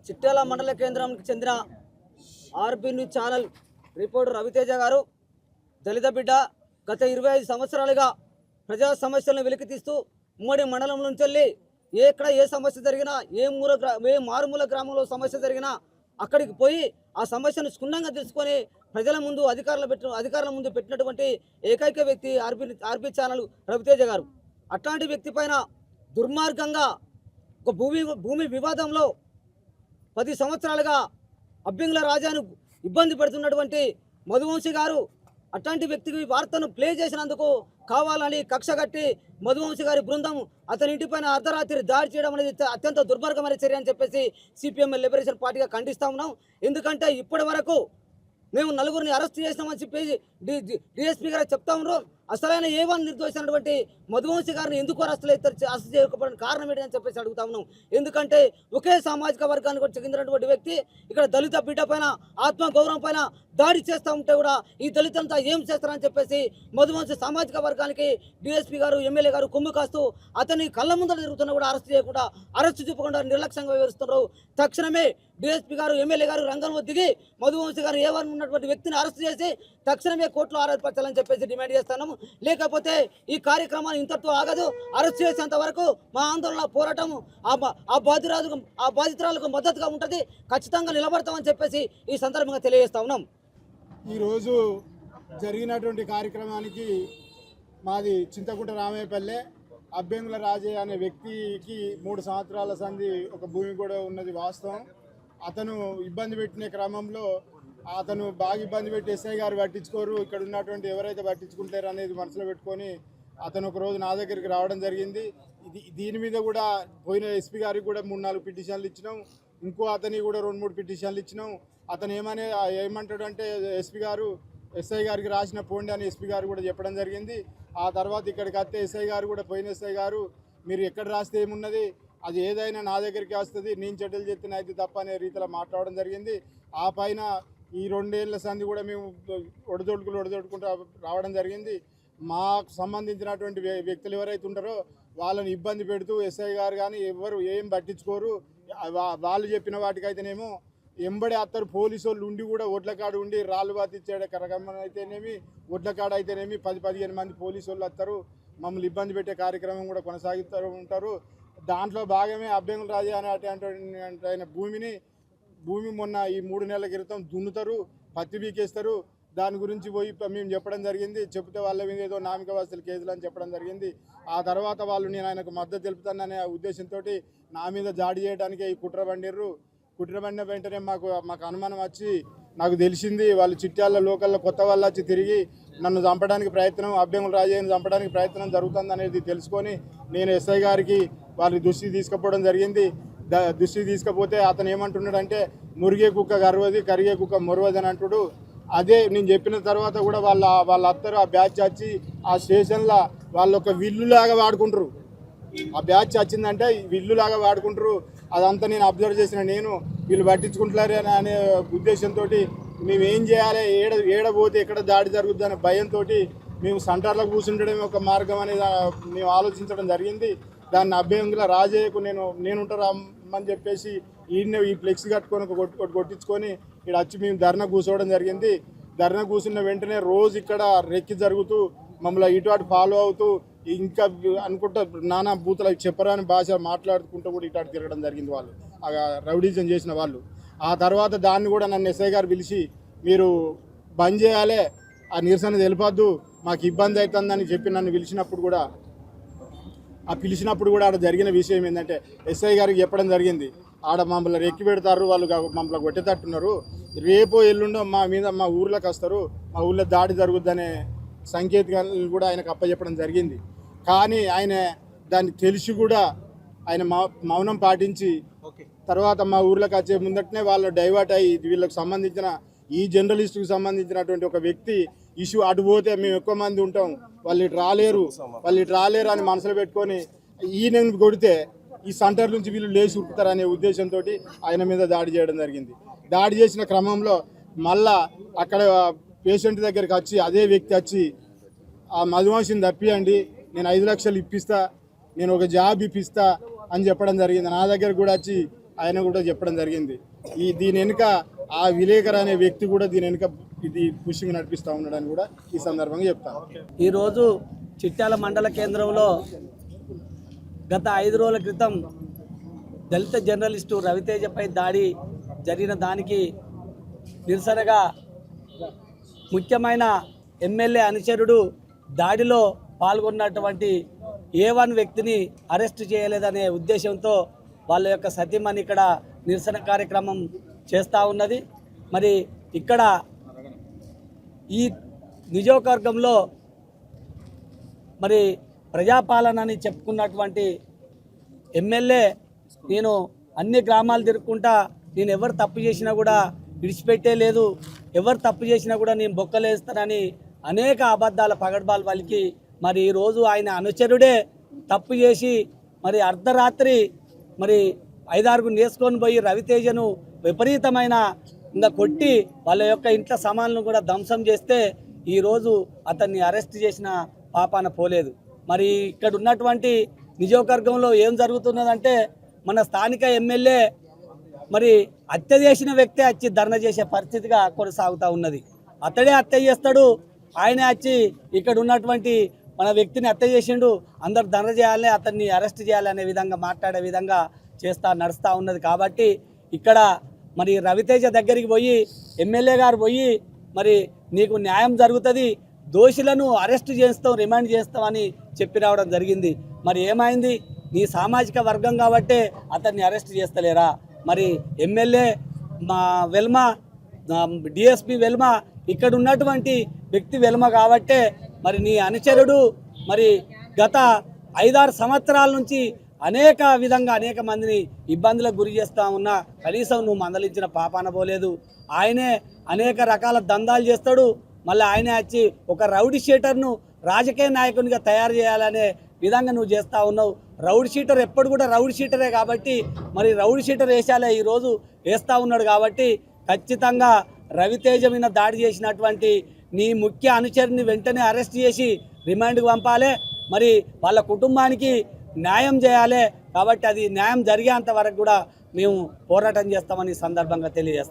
చిట్యాల మండల కేంద్రానికి చెందిన RB news channel reporter Raviteja garu దళిత బిడ్డ గత 25 సంవత్సరాలుగా ప్రజా సమస్యలను వెలికితీస్తూ ఉమ్మడి మండలం నుంచి వెళ్ళి ఎక్కడ ఏ సమస్య జరిగినా ఏ మారుమూల గ్రామంలో సమస్య జరిగినా అక్కడికి పోయి ఆ సమస్యను క్షుణ్ణంగా తెలుసుకొని ప్రజల ముందు అధికారుల ముందు పెట్టినటువంటి ఏకైక వ్యక్తి ఆర్బీ ఛానల్ రవితేజ గారు. అట్లాంటి వ్యక్తి పైన దుర్మార్గంగా ఒక భూమి వివాదంలో 10 సంవత్సరాలుగా అబ్బింగ్ల రాజాను ఇబ్బంది పెడుతున్నటువంటి మధువంశి గారు అట్లాంటి వ్యక్తికి వార్తను ప్లే చేసినందుకు కావాలని కక్షగట్టి మధువంశి గారి బృందం అతని ఇంటిపైన అర్ధరాత్రి దాడి చేయడం అనేది అత్యంత దుర్మార్గమైన చర్య అని చెప్పేసి సిపిఎం లిబరేషన్ పార్టీగా ఖండిస్తా ఉన్నాం. ఎందుకంటే ఇప్పటి వరకు మేము 4గురిని అరెస్ట్ చేసినామని చెప్పేసి డిఎస్పీ గారు చెప్తా ఉన్నారు. అసలైన A1 నిర్దోషించినటువంటి మధువంశి గారిని ఎందుకు అరెస్ట్ చేయకపోవడానికి కారణం ఏంటని చెప్పేసి అడుగుతా ఉన్నాం. ఎందుకంటే ఒకే సామాజిక వర్గానికి చెందినటువంటి వ్యక్తి ఇక్కడ దళిత బిడ్డ పైన ఆత్మగౌరవం పైన దాడి చేస్తూ ఉంటే కూడా ఈ దళితులంతా ఏం చేస్తారని చెప్పేసి మధువంశి సామాజిక వర్గానికి డిఎస్పీ గారు ఎమ్మెల్యే గారు కొమ్ము కాస్తూ అతని కళ్ళ ముందర తిరుగుతున్నా కూడా అరెస్ట్ చూపకుండా నిర్లక్ష్యంగా వివరిస్తున్నారు. తక్షణమే డిఎస్పీ గారు ఎమ్మెల్యే గారు రంగంలో దిగి మధువంశి గారు A1 ఉన్నటువంటి వ్యక్తిని అరెస్ట్ చేసి తక్షణమే కోర్టులో ఆరోపించాలని చెప్పేసి డిమాండ్ చేస్తున్నాము. లేకపోతే ఈ కార్యక్రమాన్ని ఇంతటితో ఆగదు. అరెస్ట్ చేసేంత వరకు మా ఆందోళన పోరాటం ఆ బాధితురాలకు మద్దతుగా ఉంటుంది. ఖచ్చితంగా నిలబడతామని చెప్పేసి ఈ సందర్భంగా తెలియజేస్తా ఉన్నాం. ఈరోజు జరిగినటువంటి కార్యక్రమానికి మాది చింతకుంట రామయ్యపల్లె అబ్బెంగుల రాజయ్య అనే వ్యక్తికి 3 సంవత్సరాల సంధి ఒక భూమి కూడా ఉన్నది వాస్తవం. అతను ఇబ్బంది పెట్టిన క్రమంలో అతను బాగా ఇబ్బంది పెట్టి ఎస్ఐ గారు పట్టించుకోరు, ఇక్కడ ఉన్నటువంటి ఎవరైతే పట్టించుకుంటారు అనేది మనసులో పెట్టుకొని అతను ఒక రోజు నా దగ్గరికి రావడం జరిగింది. దీని మీద కూడా పోయిన ఎస్పీ గారికి కూడా 3-4 పిటిషన్లు ఇచ్చినాం. ఇంకో అతనికి కూడా 2-3 పిటిషన్లు ఇచ్చినాం. అతను ఏమంటాడు అంటే ఎస్ఐ గారికి రాసిన పోండి అని ఎస్పీ గారు కూడా చెప్పడం జరిగింది. ఆ తర్వాత ఇక్కడికి వస్తే ఎస్ఐ గారు కూడా పోయిన ఎస్ఐ గారు మీరు ఎక్కడ రాస్తే ఏమున్నది, అది ఏదైనా నా దగ్గరికి వస్తుంది, నేను చెడ్డలు చెప్తున్నా అయితే తప్ప అనే రీతిలో మాట్లాడడం జరిగింది. ఆ పైన ఈ 2 ఏళ్ల సంధి కూడా మేము ఒడదొడుకుంటూ రావడం జరిగింది. మాకు సంబంధించినటువంటి వ్యక్తులు ఎవరైతే ఉంటారో వాళ్ళని ఇబ్బంది పెడుతూ ఎస్ఐ గారు కానీ ఎవరు ఏం పట్టించుకోరు. వాళ్ళు చెప్పిన వాటికైతేనేమో ఎంబడి అత్తరు పోలీసు వాళ్ళు ఉండి కూడా ఒడ్లకాడ ఉండి రాళ్ళు బాతిచ్చాడు కరగమ్మని అయితేనేమి ఒడ్లకాడ అయితేనేమి 10-15 మంది పోలీసు వాళ్ళు వస్తారు, మమ్మల్ని ఇబ్బంది పెట్టే కార్యక్రమం కూడా కొనసాగిస్తూ ఉంటారు. దాంట్లో భాగమే అబ్బెంగుల రాజా అనే భూమి మొన్న ఈ 3 నెలల క్రితం దున్నుతారు, పత్తి బీకేస్తారు. దాని గురించి పోయి మేము చెప్పడం జరిగింది. చెప్తే వాళ్ళ మీద ఏదో నామిక వస్తువులు కేసులు అని చెప్పడం జరిగింది. ఆ తర్వాత వాళ్ళు నేను ఆయనకు మద్దతు తెలుపుతాననే ఉద్దేశంతో నా మీద జాడి చేయడానికే ఈ కుట్ర బండిన వెంటనే మాకు అనుమానం వచ్చి నాకు తెలిసింది వాళ్ళు చిట్యాల లోకల్లో కొత్త వాళ్ళు వచ్చి తిరిగి నన్ను చంపడానికి ప్రయత్నం, అబ్బెంగుల రాజయ్యను చంపడానికి ప్రయత్నం జరుగుతుంది అనేది తెలుసుకొని నేను ఎస్ఐ గారికి వాళ్ళ దృష్టి తీసుకుపోవడం జరిగింది. దృష్టి తీసుకపోతే అతను ఏమంటున్నాడంటే మురిగే కుక్క గర్వది కరిగే కుక్క మొరవది అని అంటుడు. అదే నేను చెప్పిన తర్వాత కూడా వాళ్ళ అత్తరు ఆ బ్యాచ్ వచ్చి ఆ స్టేషన్లో వాళ్ళు ఒక విల్లులాగా వాడుకుంటారు. ఆ బ్యాచ్ వచ్చిందంటే విల్లులాగా వాడుకుంటారు. అదంతా నేను అబ్జర్వ్ చేసిన వీళ్ళు పట్టించుకుంటున్నారే అనే ఉద్దేశంతో మేము ఏం చేయాలి, ఏడబోతే ఎక్కడ దాడి జరుగుద్ది అనే భయంతో మేము సెంటర్లో కూర్చుంటడమే ఒక మార్గం అనేది మేము ఆలోచించడం జరిగింది. దాన్ని అబ్బెంగుల రాజయ్యకు నేనుంటారమ్మని చెప్పేసి ఈ ఫ్లెక్స్ కట్టుకొని కొట్టించుకొని ఇక్కడ వచ్చి మేము ధర్నా కూర్చోవడం జరిగింది. ధర్నా కూర్చున్న వెంటనే రోజు ఇక్కడ రెక్కి జరుగుతూ మమ్మల్ని ఇటు అటు ఫాలో అవుతూ ఇంకా అనుకుంటా నానా బూతులు చెప్పరాని భాష మాట్లాడుకుంటూ కూడా ఇటు అటు తిరగడం జరిగింది వాళ్ళు రౌడీజం చేసిన వాళ్ళు. ఆ తర్వాత దాన్ని కూడా నన్ను ఎస్ఐ గారు పిలిచి మీరు బంద్ చేయాలి, ఆ నిరసన తెలిపొద్దు, మాకు ఇబ్బంది అవుతుందని చెప్పి నన్ను పిలిచినప్పుడు కూడా ఆడ జరిగిన విషయం ఏంటంటే ఎస్ఐ గారికి చెప్పడం జరిగింది, ఆడ మమ్మల్ని రెక్కి పెడతారు, వాళ్ళు మమ్మల్ని కొట్టేటట్టున్నారు, రేపో ఎల్లుండో మా ఊర్లోకి వస్తారు, మా ఊళ్ళో దాడి జరుగుద్దనే సంకేతాలు కూడా ఆయనకు అప్పచెప్పడం జరిగింది. కానీ ఆయన దాన్ని తెలిసి కూడా ఆయన మౌనం పాటించి తర్వాత మా ఊర్లోకి వచ్చే ముందటనే వాళ్ళు డైవర్ట్ అయ్యి వీళ్ళకి సంబంధించిన ఈ జర్నలిస్టుకు సంబంధించినటువంటి ఒక వ్యక్తి ఇష్యూ అటు పోతే మేము ఎక్కువ మంది ఉంటాం, వాళ్ళు ఇటు రాలేరు అని మనసులో పెట్టుకొని ఈయనను కొడితే ఈ సెంటర్ నుంచి వీళ్ళు లేచి ఉరుకుతారనే ఉద్దేశంతో ఆయన మీద దాడి చేయడం జరిగింది. దాడి చేసిన క్రమంలో మళ్ళా అక్కడ పేషెంట్ దగ్గరికి వచ్చి అదే వ్యక్తి వచ్చి ఆ మధువంశిని తప్పియండి, నేను 5 లక్షలు ఇప్పిస్తా, నేను ఒక జాబ్ ఇప్పిస్తా అని చెప్పడం జరిగింది. నా దగ్గర కూడా వచ్చి ఆయన కూడా చెప్పడం జరిగింది. దీని వెనుక ఆ విలేకరు అనే వ్యక్తి కూడా దీని వెనుక ఇది పుషింగ్ నడిపిస్తూ ఉన్నాడని కూడా ఈ సందర్భంగా చెప్తాను. ఈరోజు చిట్యాల మండల కేంద్రంలో గత 5 రోజుల క్రితం దళిత జర్నలిస్టు రవితేజపై దాడి జరిగిన దానికి నిరసనగా ముఖ్యమైన ఎమ్మెల్యే అనుచరుడు దాడిలో పాల్గొన్నటువంటి A1 వ్యక్తిని అరెస్టు చేయలేదనే ఉద్దేశంతో వాళ్ళ యొక్క సతీమణి ఇక్కడ నిరసన కార్యక్రమం చేస్తూ ఉన్నది. మరి ఇక్కడ ఈ నియోజకవర్గంలో మరి ప్రజాపాలనని చెప్పుకున్నటువంటి ఎమ్మెల్యే నేను అన్ని గ్రామాలు తిరుక్కుంటా నేను ఎవరు తప్పు చేసినా కూడా విడిచిపెట్టే లేదు, ఎవరు తప్పు చేసినా కూడా నేను బొక్కలేస్తానని అనేక అబద్ధాల పగడ్బాలు పలికి మరి ఈరోజు ఆయన అనుచరుడే తప్పు చేసి మరి అర్ధరాత్రి మరి 5-6 నేసుకొని పోయి రవితేజను విపరీతమైన ఇంకా కొట్టి వాళ్ళ యొక్క ఇంట్లో సామాన్లను కూడా ధ్వంసం చేస్తే ఈరోజు అతన్ని అరెస్ట్ చేసిన పాపాన పోలేదు. మరి ఇక్కడ ఉన్నటువంటి నియోజకవర్గంలో ఏం జరుగుతున్నదంటే మన స్థానిక ఎమ్మెల్యే మరి హత్య చేసిన వ్యక్తే వచ్చి ధర్నా చేసే పరిస్థితిగా కొనసాగుతూ ఉన్నది. అతడే హత్య చేస్తాడు, ఆయనే వచ్చి ఇక్కడ ఉన్నటువంటి మన వ్యక్తిని హత్య చేసిండు, అందరు ధర్నా చేయాలి, అతన్ని అరెస్ట్ చేయాలి అనే విధంగా మాట్లాడే విధంగా నడుస్తూ ఉన్నది. కాబట్టి ఇక్కడ మరి రవితేజ దగ్గరికి పోయి ఎమ్మెల్యే గారు పోయి మరి నీకు న్యాయం జరుగుతుంది, దోషులను అరెస్ట్ చేస్తాం, రిమాండ్ చేస్తామని చెప్పి రావడం జరిగింది. మరి ఏమైంది? నీ సామాజిక వర్గం కాబట్టే అతన్ని అరెస్ట్ చేస్తలేరా? మరి ఎమ్మెల్యే మా వెల్మ డిఎస్పి వెల్మ ఇక్కడ ఉన్నటువంటి వ్యక్తి వెల్మ కాబట్టే మరి నీ అనుచరుడు మరి గత 5-6 సంవత్సరాల నుంచి అనేక విధంగా అనేక మందిని ఇబ్బందులకు గురి చేస్తూ ఉన్నా కనీసం నువ్వు మందలించిన పాపాన పోలేదు. ఆయనే అనేక రకాల దందాలు చేస్తాడు, మళ్ళీ ఆయనే వచ్చి ఒక రౌడీ షీటర్ను రాజకీయ నాయకునిగా తయారు చేయాలనే విధంగా నువ్వు చేస్తూ ఉన్నావు. రౌడీ షీటర్ ఎప్పుడు కూడా రౌడీ షీటరే కాబట్టి మరి రౌడీ షీటర్ వేసాలే ఈరోజు వేస్తూ ఉన్నాడు. కాబట్టి ఖచ్చితంగా రవితేజ మీద దాడి చేసినటువంటి నీ ముఖ్య అనుచరుని వెంటనే అరెస్ట్ చేసి రిమాండ్కి పంపాలి, మరి వాళ్ళ కుటుంబానికి న్యాయం చేయాలి. కాబట్టి అది న్యాయం జరిగేంత వరకు కూడా మేము పోరాటం చేస్తామని సందర్భంగా తెలియజేస్తాం.